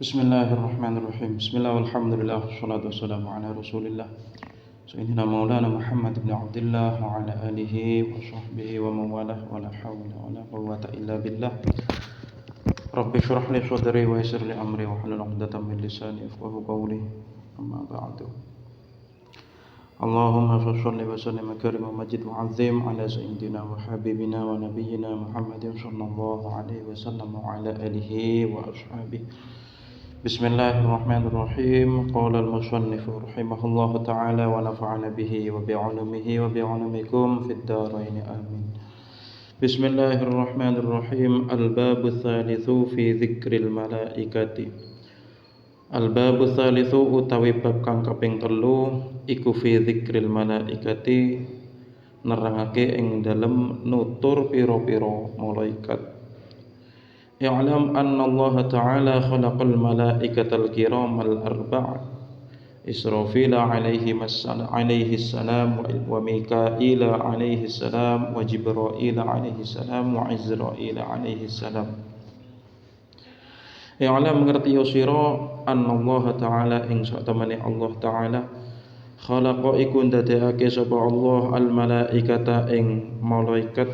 Bismillahirrahmanirrahim. Bismillah walhamdulillah wassalatu wassalamu ala Rasulillah Sayyidina Maulana Muhammad ibn Abdullah wa ala alihi wa sahbihi wa mawalah wa la hawla wa la quwwata illa billah. Rabbi shrah li sadri wa yassir li amri wa hlul 'uqdatam min lisani yafqahu qawli. Amma ba'du. Allahumma shalli wa sallim wa karim wa majid wa 'azzim ala sayyidina wa habibina wa nabiyyina Muhammadin sallallahu alaihi wasallam wa ala alihi wa ashabihi. Bismillahirrahmanirrahim. Qala al-musannif rahimahullahu ta'ala wa nafa'ana bihi wa bi'ulumihi wa bi'ulumikum fid dharain amin. Bismillahirrahmanirrahim. Al-babu tsalitsu fi dzikril malaikati. Al-babu tsalitsu utawi bab kang kaping 3 iku fi dzikril malaikati nerangake ing dalem nutur pira-pira malaikat. Ya'lam anna Allah Ta'ala khalaqal malaikatal kiramal arba'a Israfil alaihi salam wa Mikail alaihi salam wa Jibril alaihi salam wa Izrail alaihi salam. Ya'lam ngerti sira anna Allah Ta'ala ing satemene Allah Ta'ala khalaqa iku ndadekake sapa Allah al malaikata ing malaikat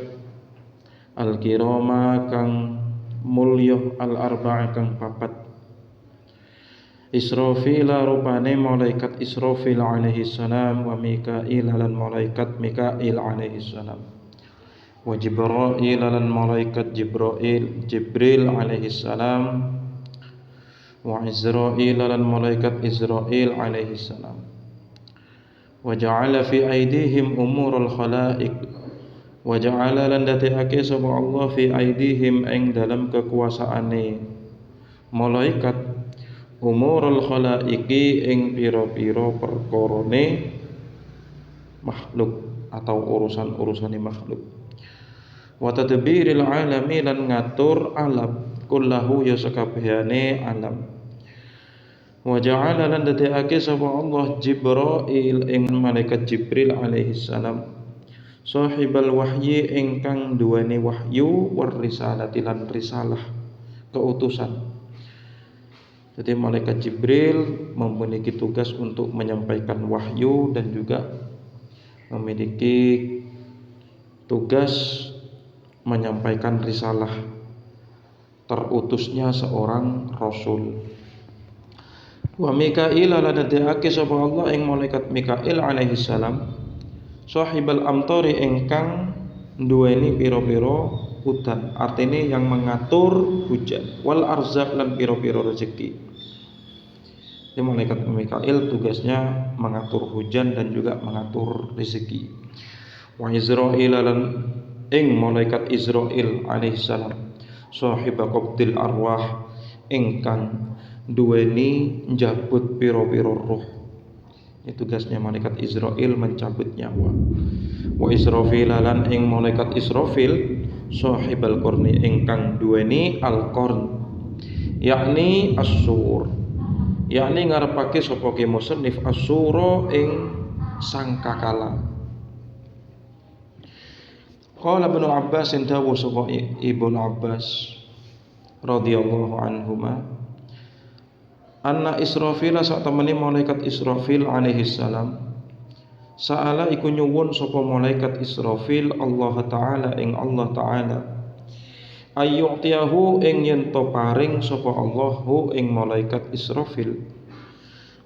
al kirama kang mulya al arba'a kang papat. Israfil rupane malaikat Israfil alaihi salam wa Mikail lan malaikat Mikail alaihi salam wa Jibril lan malaikat Jibril alaihi salam wa Izrail lan malaikat Izrail alaihi salam. Wa ja'ala fi aydihim umurul khalaiq. Wa ja'ala lan dadekake sapa Allah fi aidihim ing dalam kekuasaane malaikat umurul khalaiqi ing pira-pira perkarane makhluk atau urusan-urusane makhluk. Wa tadbiril alami lan ngatur alam kullahu ya sakabehane alam. Wa ja'ala lan dadekake sapa Allah Jibril ing malaikat Jibril alaihi salam sahibal wahyi ingkang duweni wahyu war risalati lan risalah keutusan. Jadi malaikat Jibril memiliki tugas untuk menyampaikan wahyu dan juga memiliki tugas menyampaikan risalah terutusnya seorang rasul. Wa Mikail lan dadekake sapa Allah ing malaikat Mikail alaihi salam sahibal amtori ingkang duweni pira-pira hujan, artinya yang mengatur hujan wal arzaq lan pira-pira rezeki. Jadi malaikat Mikail tugasnya mengatur hujan dan juga mengatur rezeki. Wa Izrail lan ing malaikat Izrail alaihi salam sahibal qabdil arwah ingkang duweni njabut pira-pira roh. Tugasnya malaikat Israfil mencabut nyawa. Wa Israfil lan ing malaikat Israfil sahibal qarni ingkang duweni al-qarn yakni as-sur, yakni ngarepake sapa ki musannif as-sura ing sangkakala. Qala Ibnu Abbas dawu sapa Ibnu Abbas radhiyallahu anhuma anna Israfil sak temene malaikat Israfil alaihi salam sa'ala iku nyuwun sapa malaikat Israfil Allah taala ing Allah taala ayyu'tiyahu ing yen to paring sapa Allahu ing malaikat Israfil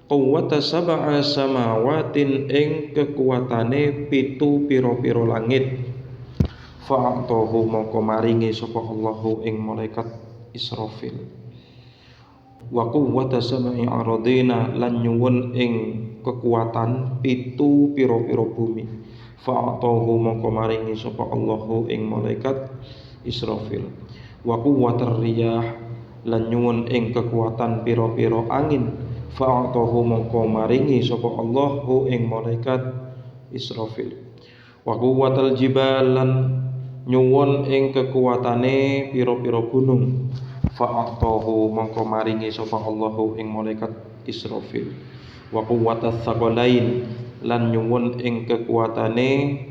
quwwata sab'a samawatin ing kekuatane 7 pira-pira langit fa'atahu moko maringi sapa Allahu ing malaikat Israfil wa quwwata sam'i aradina lan nyuwun ing kekuatan 7 pira-pira bumi fa'atahu mongko maringi sapa Allahu ing malaikat Israfil wa quwwatar riyah lan nyuwun ing kekuatan pira-pira angin fa'atahu mongko maringi sapa Allahu ing malaikat Israfil wa quwwatal jibal lan nyuwun ing kekuatane pira-pira gunung fa'atahu mongko maringi sapa Allahu ing malaikat Israfil wa quwwatas saqalain lan nyuwun ing kekuatane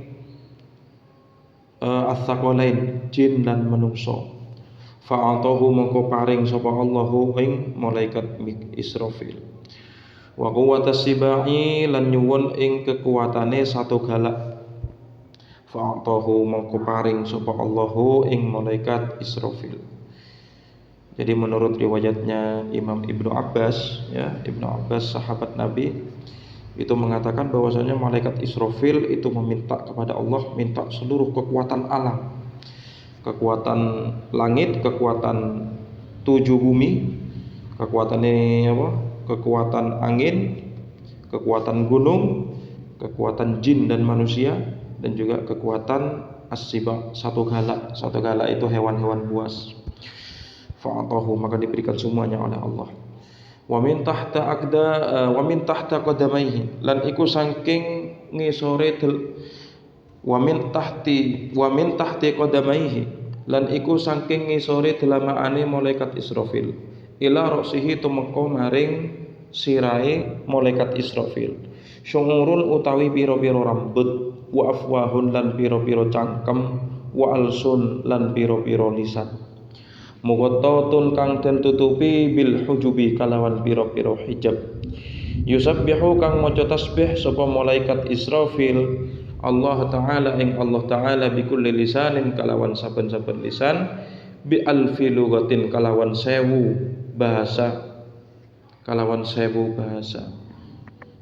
as-saqalain jin lan manungsa Fa'atahu mongko paring sapa Allahu ing malaikat Israfil. Wa quwwatas sibai lan nyuwun ing kekuatane satu galak. Fa'atahu mongko paring sapa Allahu ing malaikat Israfil. Jadi menurut riwayatnya Imam Ibnu Abbas, ya, Ibnu Abbas sahabat Nabi itu mengatakan bahwasanya malaikat Israfil itu meminta kepada Allah, minta seluruh kekuatan alam, kekuatan langit, kekuatan tujuh bumi, kekuatan ini apa? Kekuatan angin, kekuatan gunung, kekuatan jin dan manusia, dan juga kekuatan as-siba, satu galak. Satu galak itu hewan-hewan buas. Fa'atahu maka diberikan semuanya oleh Allah. Wa min tahta qadamaihi lan iku saking ngisore wa min tahti qadamaihi lan iku saking ngisore delamaane malaikat Israfil ila ra'sihi tumeka maring sirahe malaikat Israfil syu'urun utawi pira-pira rambut wa afwahun lan pira-pira cangkem wa alsun lan pira-pira lisan mughattatun kang den tutupi bil hujubi kalawan pira-pira hijab yusabbihu kang maca tasbih sapa malaikat Israfil Allah taala ing Allah taala bi kulli lisanin kalawan saben-saben lisan bi alfi lughatin kalawan 1000 bahasa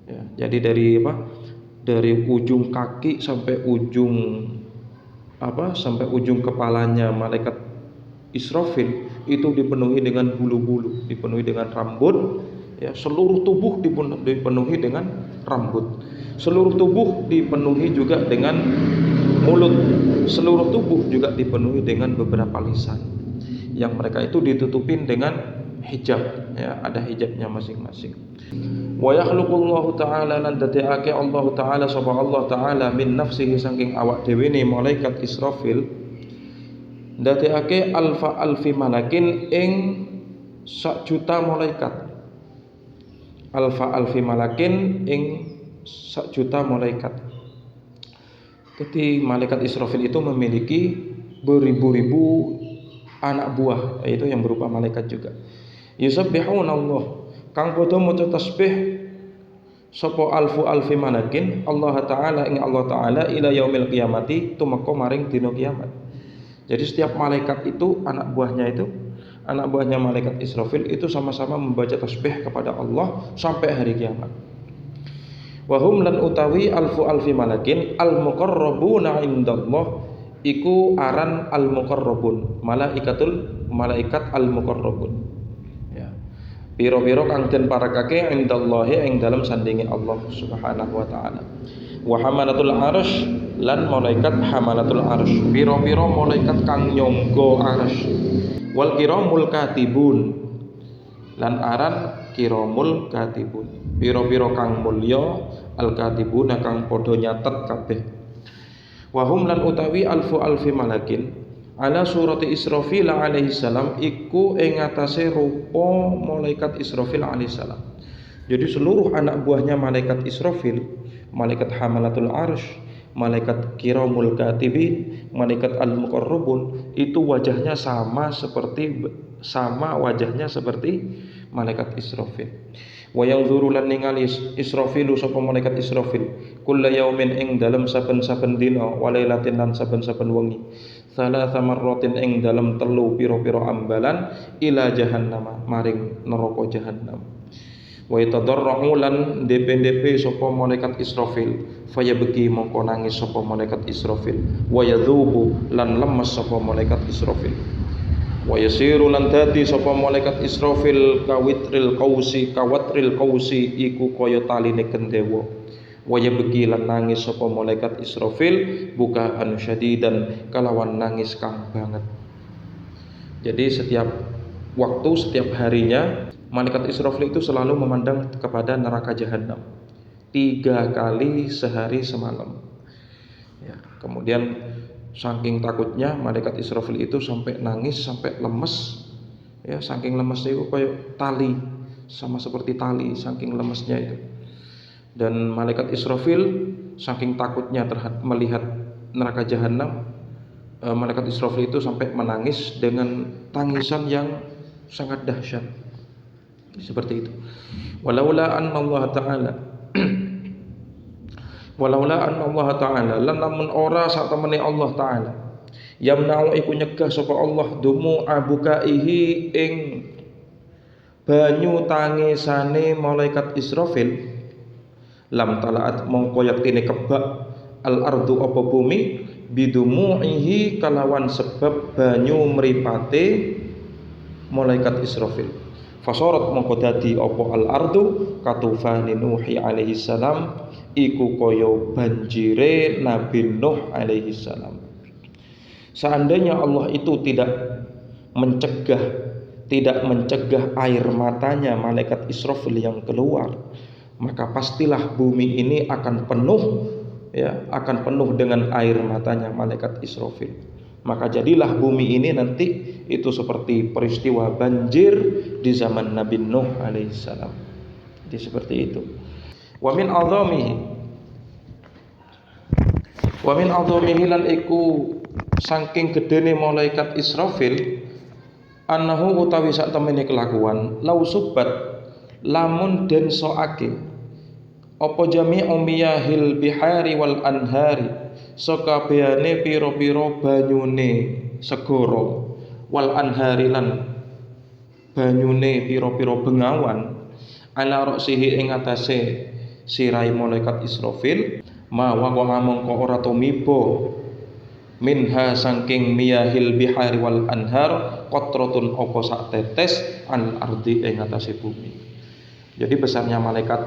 ya, jadi dari apa, dari ujung kaki sampai ujung kepalanya malaikat Israfil itu dipenuhi dengan bulu-bulu, dipenuhi dengan rambut, ya, seluruh tubuh dipenuhi dengan rambut, seluruh tubuh dipenuhi juga dengan mulut, seluruh tubuh juga dipenuhi dengan beberapa lisan, yang mereka itu ditutupin dengan hijab, ya, ada hijabnya masing-masing. Wa yakhluqullahu ta'ala lan dadekake Allah ta'ala sapa Allah ta'ala min nafsihi saking awak dhewe ne malaikat Israfil dadekake alfi malakin ing 1 juta malaikat. Alfi malakin ing 1 juta malaikat. Jadi malaikat Israfil itu memiliki beribu-ribu anak buah, yaitu yang berupa malaikat juga. Yusabbihuna Allah kang padha maca tasbih sapa alfi malakin Allah taala ing Allah taala ila yaumil qiyamati tumeka maring dina kiamat. Jadi setiap malaikat itu anak buahnya malaikat Israfil itu sama-sama membaca tasbih kepada Allah sampai hari kiamat. Wahum lan utawi alfi malakin al muqarrabuna indallah iku aran al muqarrabun malaikat al muqarrabun. Ya. Piro-piro kang den parakake indallahi ing dalam sandinge Allah Subhanahu wa taala. Wa hamalatul arsy lan malaikat hamalatul arsy pira-pira malaikat kang nyangga arsy wal kiramul katibun lan aran kiramul katibun pira-pira kang mulya al katibuna kang padha nyatet kabeh wa hum lan utawi alfi malakin ala surati Israfil alaihi salam iku ing atase rupa malaikat Israfil alaihi salam. Jadi seluruh anak buahnya malaikat Israfil, malaikat hamalatul arsy, malaikat kiramul katibin, malaikat al-muqarrabun itu wajahnya sama wajahnya seperti malaikat Israfil. Wa yanzuru lan ningali Israfilu sapa malaikat Israfil kulla yaumin ing dalem saben-saben dina wa lailatin lan saben-saben wengi salasa marratin ing dalem telu pira-pira ambalan ila jahannam maring neraka jahannam. Wa yatadarra'u lan DP sapa malaikat Israfil fayabki mongko nangis sapa malaikat Israfil wa yadhubu lan lemes sapa malaikat Israfil wa yasiru lan dadi sapa malaikat Israfil kawatril qausi iku kaya taline kendewa wa yabki lan nangis sapa malaikat Israfil bukaan syadidan kalawan nangis kang banget. Jadi setiap harinya malaikat Israfil itu selalu memandang kepada neraka jahanam 3 kali sehari semalam. Ya, kemudian saking takutnya malaikat Israfil itu sampai nangis, sampai lemes. Ya, saking lemesnya itu kayak tali, sama seperti tali, saking lemesnya itu. Dan malaikat Israfil saking takutnya melihat neraka jahanam, malaikat Israfil itu sampai menangis dengan tangisan yang sangat dahsyat. Seperti itu. Walaula anna Allah Ta'ala lan lamun ora sak temene Allah Ta'ala yamna'u iku nyegah sapa Allah dumu abukaihi ing banyu tangisane malaikat Israfil lam talaat mongko yaktine kebak al ardu apa bumi bidumu'ihi kalawan sebab banyu mripate malaikat Israfil. Fasorat mongko dadi apa al ardu katufani Nuhi alaihi salam iku kaya banjire Nabi Nuh alaihi salam. Seandainya Allah itu tidak mencegah air matanya malaikat Israfil yang keluar, maka pastilah bumi ini akan penuh dengan air matanya malaikat Israfil. Maka jadilah bumi ini nanti itu seperti peristiwa banjir di zaman Nabi Nuh alaihissalam. Jadi seperti itu. Wa min a'dhamihi lan iku saking gedene malaikat Israfil annahu utawi sak temene kelakuan lau subat lamun den soake apa jami'u miyahil bihari wal anhari sakabehane pira-pira banyune segara wal anhari lan banyune pira-pira bengawan ala roksihi ing atase sirai malaikat Israfil ma wa mongko ora tumiba minha saking miyahil bihari wal anhar qatratun apa sak tetes al ardi ing atase bumi. Jadi besarnya malaikat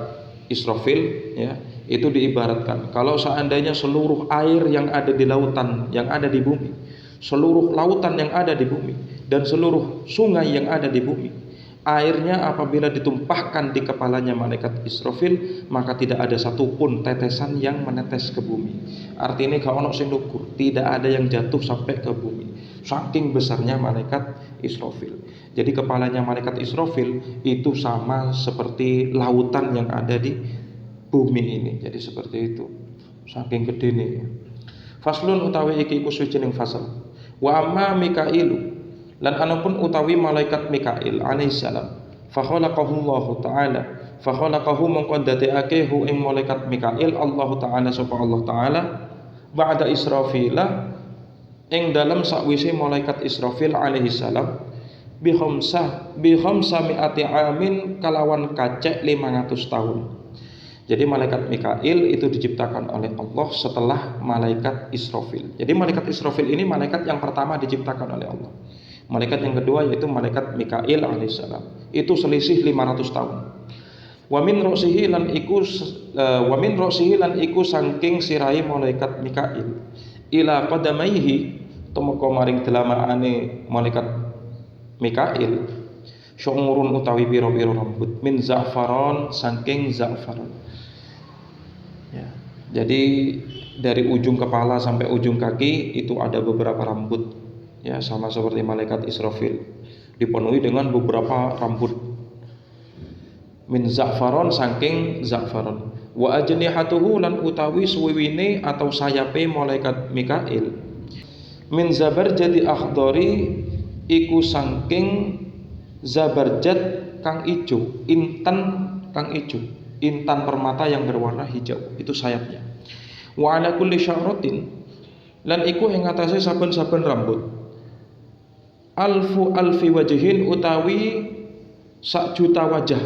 Israfil ya, itu diibaratkan kalau seandainya seluruh air yang ada di lautan, yang ada di bumi, seluruh lautan yang ada di bumi dan seluruh sungai yang ada di bumi, airnya apabila ditumpahkan di kepalanya malaikat Israfil, maka tidak ada satupun tetesan yang menetes ke bumi. Artinya kalau ono sing nukur, tidak ada yang jatuh sampai ke bumi. Saking besarnya malaikat Israfil. Jadi kepalanya malaikat Israfil itu sama seperti lautan yang ada di bumi ini. Jadi seperti itu. Saking gedene. Faslun utawi iki iku sucining fasal. Wa amma Mikailu lan anapun utawi malaikat Mikail alaihissalam fa khalaqahu Allah taala fa khalaqahu mongko dadekake hu ing malaikat Mikail Allah taala sapa Allah taala ba'da Israfila ing dalam sakwise malaikat Israfil alaihissalam bi khamsa mi'ati amin kalawan kacek 500 tahun. Jadi malaikat Mikail itu diciptakan oleh Allah setelah malaikat Israfil. Jadi malaikat Israfil ini malaikat yang pertama diciptakan oleh Allah. Malaikat yang kedua yaitu malaikat Mikail alaihissalam. Itu selisih 500 tahun. Wa min ra'sihi lan iku saking sirahe malaikat Mikail ila qadamaihi tumeka maring delamaane malaikat Mikail syu'urun utawi pira-pira rambut min za'faron saking za'faron. Ya. Jadi dari ujung kepala sampai ujung kaki itu ada beberapa rambut. Ya, sama seperti malaikat Israfil dipenuhi dengan beberapa rambut min za'faron saking za'faron wa ajnihatuhu lan utawi suwiwine atau sayape malaikat Mikail min zabarjadi akhdari iku saking zabarjad kang ijo intan permata yang berwarna hijau itu sayapnya wa ala kulli sya'ratin lan iku ing atase saben-saben rambut alfi wajhin utawi 1 juta wajah.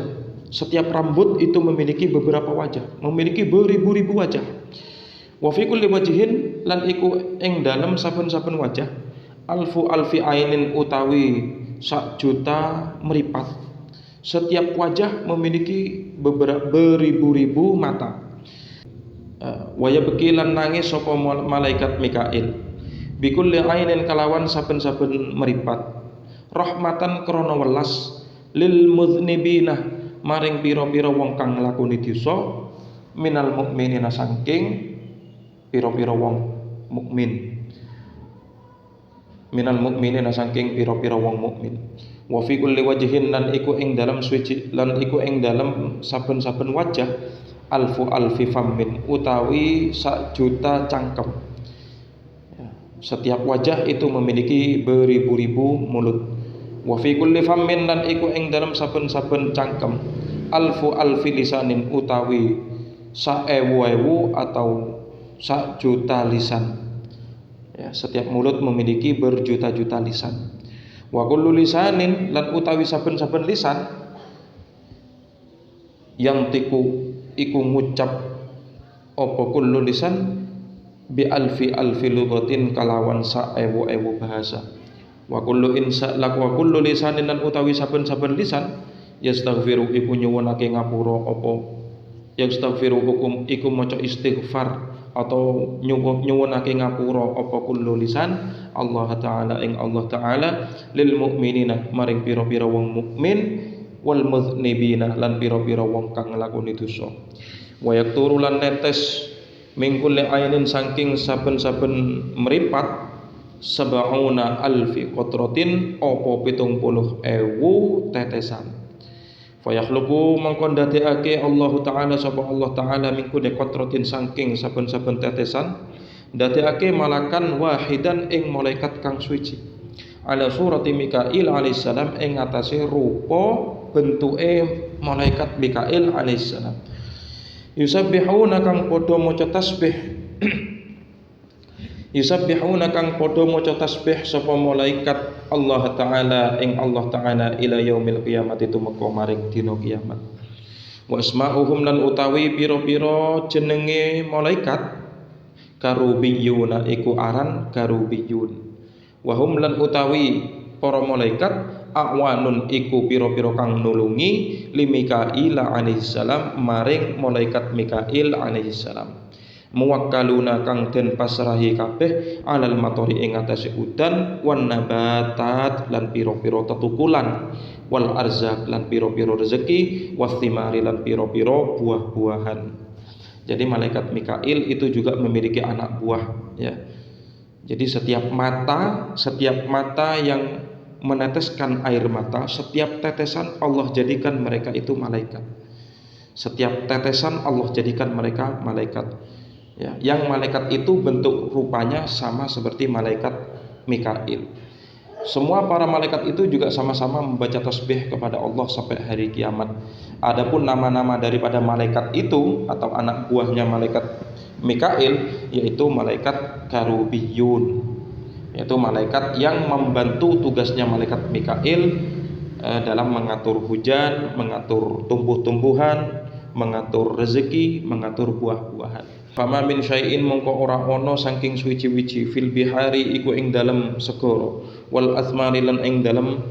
Setiap rambut itu memiliki beberapa wajah, memiliki beribu-ribu wajah. Wa fi kulli wajhin lan iku ing dalem saben-saben wajah alfi ainin utawi 1 juta meripat. Setiap wajah memiliki beribu-ribu mata. Wa yabki lan nangis sapa malaikat Mikail bikulli ainin kalawan saben-saben meripat rahmatan krana welas lil muznibina maring pira-pira wong kang nglakoni dosa minal mukminina saking pira-pira wong mukmin minal mukminina saking pira-pira wong mukmin wa fi kulli wajhin lan iku ing dalam suci lan iku ing dalam saben-saben wajah alfi fammin utawi 1 juta cangkem. Setiap wajah itu memiliki beribu-ribu mulut. Wa fi kulli fammin lan iku ing dalam saben-saben cangkem alfu alfi lisanin utawi saewu-ewu atau sak juta lisan. Ya, setiap mulut memiliki berjuta-juta lisan. Wa kullu lisanin lan utawi saben-saben lisan yang tiku iku ngucap apa kullu lisan bi alfi alfi lughatin kalawan saewu-ewu bahasa. Wa kullu lisanin lan utawi saben-saben lisan yastaghfiru iku nyuwunake ngapura apa yastaghfiru hukum iku maca istighfar atau nyuwunake ngapura apa kullu lisan Allah taala ing Allah taala lil mukminina maring pira-pira wong mukmin wal mudznibina lan pira-pira wong kang nglakoni dosa. Wa yakturu lan netes mingkul ainin saking saben-saben meripat sab'una alfi qatratin apa 70.000 tetesan. Fa yakhluqu mangkon dadekake Allah taala sapa Allah taala mingkul qatratin saking saben-saben tetesan dadekake malakan wahidan ing malaikat kang suci ala surati Mikail alaihissalam ing atase rupa bentuke malaikat Mikail alaihissalam. Yusabbihuna kang padha maca tasbih yusabbihuna kang padha maca tasbih sapa malaikat Allah taala ing Allah taala ila yaumil qiyamah tumeka maring dina kiamat. Wa asma'uhum lan utawi pira-pira jenenge malaikat karubiyuna iku aran karubiyun. Wa hum lan utawi para malaikat awanun iku pira-pira kang nulungi li Mikail alaihissalam maring malaikat Mikail alaihissalam. Muwakkaluna kang den pasrahi kabeh alal matori ing atase udan wan nabatat lan pira-pira tetukulan wal arzak lan pira-pira rezeki wastimari lan pira-pira buah-buahan. Jadi malaikat Mikail itu juga memiliki anak buah ya. Jadi setiap mata yang meneteskan air mata, setiap tetesan Allah jadikan mereka itu malaikat. Setiap tetesan Allah jadikan mereka malaikat. Ya, yang malaikat itu bentuk rupanya sama seperti malaikat Mikail. Semua para malaikat itu juga sama-sama membaca tasbih kepada Allah sampai hari kiamat. Adapun nama-nama daripada malaikat itu atau anak buahnya malaikat Mikail yaitu malaikat karubiyun, yaitu malaikat yang membantu tugasnya malaikat Mikail dalam mengatur hujan, mengatur tumbuh-tumbuhan, mengatur rezeki, mengatur buah-buahan. Fama min syai'in mongko ora ana saking suci-wici fil bihari iku ing dalem segara wal asmari lan ing dalem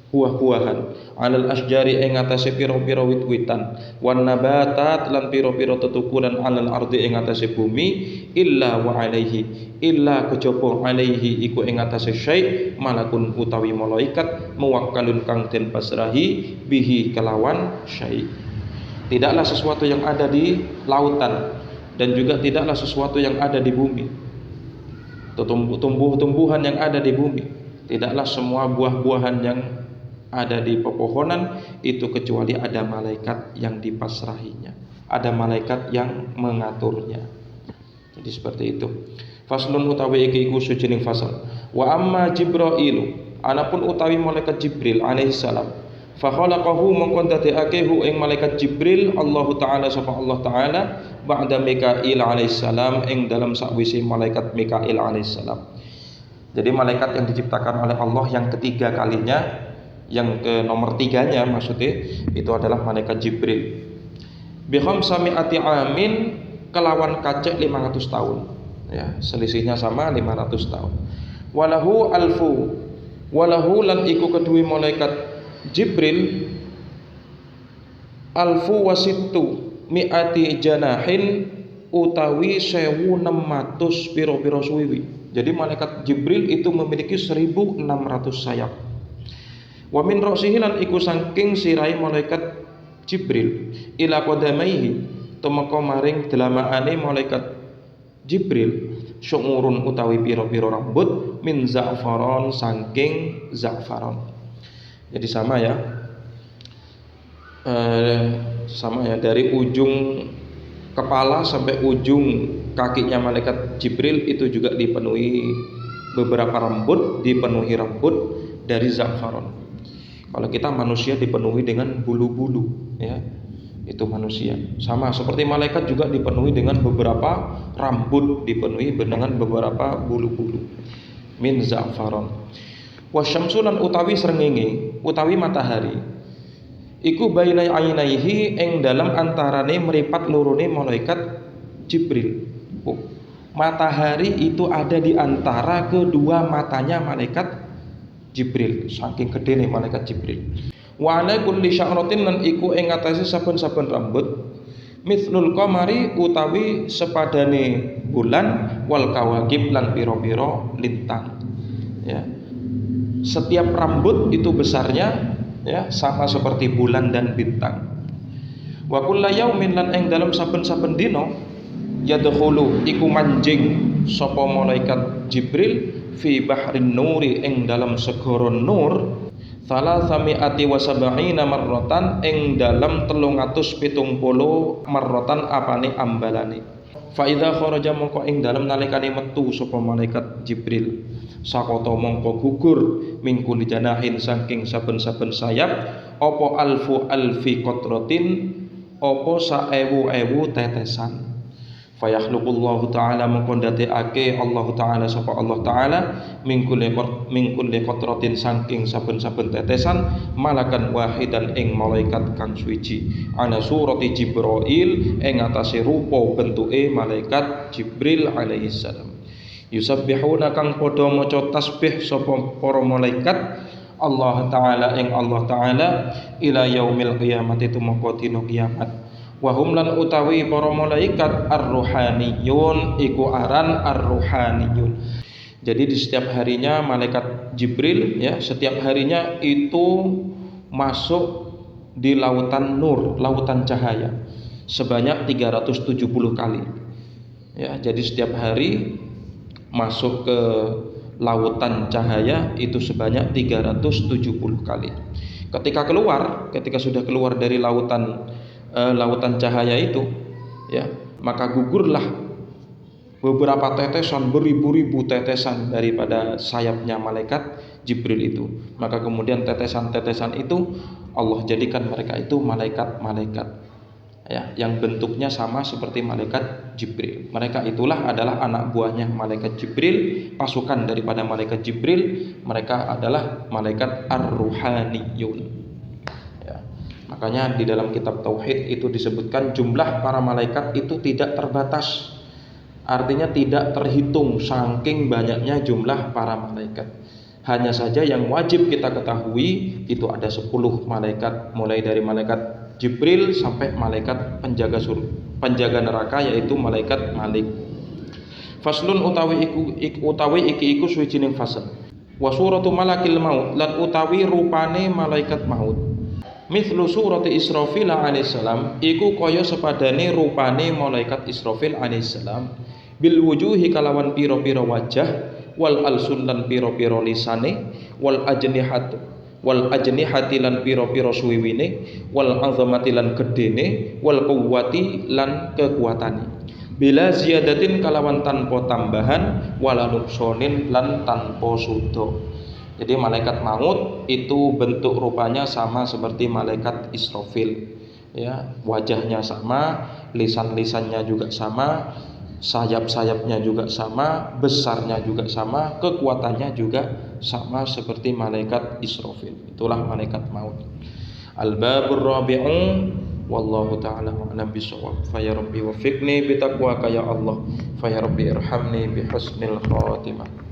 buah-buahan alal asjari ing atase pira-pira wit-witan wan nabatat lan pira-pira tetukulan alal ardi ing atase bumi illa wa alaihi illa kejaba alaihi iku ing atase syai' malakun utawi malaikat muwakkalun kang den pasrahi bihi kelawan syai'. Tidaklah sesuatu yang ada di lautan dan juga tidaklah sesuatu yang ada di bumi, tumbuh-tumbuhan yang ada di bumi, tidaklah semua buah-buahan yang ada di pepohonan itu kecuali ada malaikat yang dipasrahinya, ada malaikat yang mengaturnya. Jadi seperti itu. Faslun utawi iki iku sujining fasal. Wa amma Jibril, anapun utawi malaikat Jibril alaihi salam, fa khalaqahu mongkon dadekake hu ing malaikat Jibril Allah taala sapa Allah taala ba'da Mikail alaihissalam ing dalam sakwise malaikat Mikail alaihissalam. Jadi malaikat yang diciptakan oleh Allah yang ketiga kalinya, yang ke nomor tiganya maksudnya itu adalah malaikat Jibril. Bi khamsami'ati amin kelawan kacek 500 tahun. Ya, selisihnya sama 500 tahun. Walahu alfu walahu lan iku kedue malaikat Jibril alfu wasittu mi'ati janahin utawi 1600 piro-piro suwiwi. Jadi malaikat Jibril itu memiliki 1600 sayap. Wa min ra'sihi lan iku saking sirai malaikat Jibril ila qadamaihi tumeka maring delamaane malaikat Jibril syu'urun utawi piro-piro rambut min za'faron saking za'faron. Jadi sama ya. Sama ya, dari ujung kepala sampai ujung kakinya malaikat Jibril itu juga dipenuhi beberapa rambut dipenuhi rambut dari za'faron. Kalau kita manusia dipenuhi dengan bulu-bulu, ya, itu manusia. Sama seperti malaikat juga dipenuhi dengan beberapa rambut, dipenuhi dengan beberapa bulu-bulu. Min za'faron. Wasyamsulan utawi srengenge, utawi matahari. Iku baina ainaihi ing dalam antarane meripat lorone malaikat Jibril. Oh, matahari itu ada di antara kedua matanya malaikat Jibril, saking gedene malaikat Jibril. Wa ala kulli sya'ratin lan iku ing atase saben-saben rambut mithlul qamari utawi sepadane bulan wal kawakib lan pira-pira lintang. Ya. Setiap rambut itu besarnya ya sama seperti bulan dan bintang. Wa kullu yaumin lan ing dalam saben-saben dina yadkhulu iku manjing sapa malaikat Jibril fi bahrin nuri ing dalam segara nur salasami'ati wa sab'ina marratan ing dalam 370 marratan apane ambalane. Fa idza kharaja mongko ing dalam nalikane metu sapa malaikat Jibril sakota mongko gugur mingkul janahin saking saben-saben sayap apa alfu alfi qatratin apa saewu-ewu tetesan. Fa yakhluqullahu ta'ala mongko ndadekake Allah ta'ala sapa Allah ta'ala mingkul qatratin saking saben-saben tetesan malakan wahidan ing malaikat kang suci ana surati Jibril ing atase rupa bentuke malaikat Jibril alaihi salam. Yusabbihuna kang padha maca tasbih sapa para malaikat Allah taala ing Allah taala ila yaumil qiyamati tumeka dina kiamat. Wa hum lan utawi para malaikat ar-ruhaniyun iku aran ar-ruhaniyun. Jadi di setiap harinya malaikat Jibril ya setiap harinya itu masuk di lautan nur, lautan cahaya sebanyak 370 kali. Ya, jadi setiap hari masuk ke lautan cahaya itu sebanyak 370 kali. Ketika sudah keluar dari lautan cahaya itu, ya, maka gugurlah beberapa tetesan, beribu-ribu tetesan daripada sayapnya malaikat Jibril itu. Maka kemudian tetesan-tetesan itu Allah jadikan mereka itu malaikat-malaikat. Ya, yang bentuknya sama seperti malaikat Jibril. Mereka itulah adalah anak buahnya malaikat Jibril, pasukan daripada malaikat Jibril. Mereka adalah malaikat ar-ruhaniyun. Ya, makanya di dalam kitab tauhid itu disebutkan jumlah para malaikat itu tidak terbatas. Artinya tidak terhitung saking banyaknya jumlah para malaikat. Hanya saja yang wajib kita ketahui itu ada 10 malaikat, mulai dari malaikat Jibril sampai malaikat penjaga neraka yaitu malaikat Malik. Faslun utawi iki suwijining fasal. Wa suratu malakil maut lan utawi rupane malaikat maut. Mithlu surati Israfil alaihissalam iku kaya sepadane rupane malaikat Israfil alaihissalam bil wujuhi kalawan pira-pira wajah wal alsun lan pira-pira lisane wal ajnihati lan pira-pira suwiwine wal azamati lan gedene wal quwwati lan kekuatane bila ziyadatin kalawan tanpa tambahan wala nuksonin lan tanpa sudo. Jadi malaikat maut itu bentuk rupanya sama seperti malaikat Israfil, ya, wajahnya sama, lisan-lisannya juga sama, sayap-sayapnya juga sama, besarnya juga sama, kekuatannya juga sama seperti malaikat Israfil. Itulah malaikat maut. Al-babur rabi'u wallahu ta'ala a'lam bishawab. Fa ya rabbi wafiqni bitaqwaka ya Allah. Fa ya rabbi irhamni bihusnil khatimah.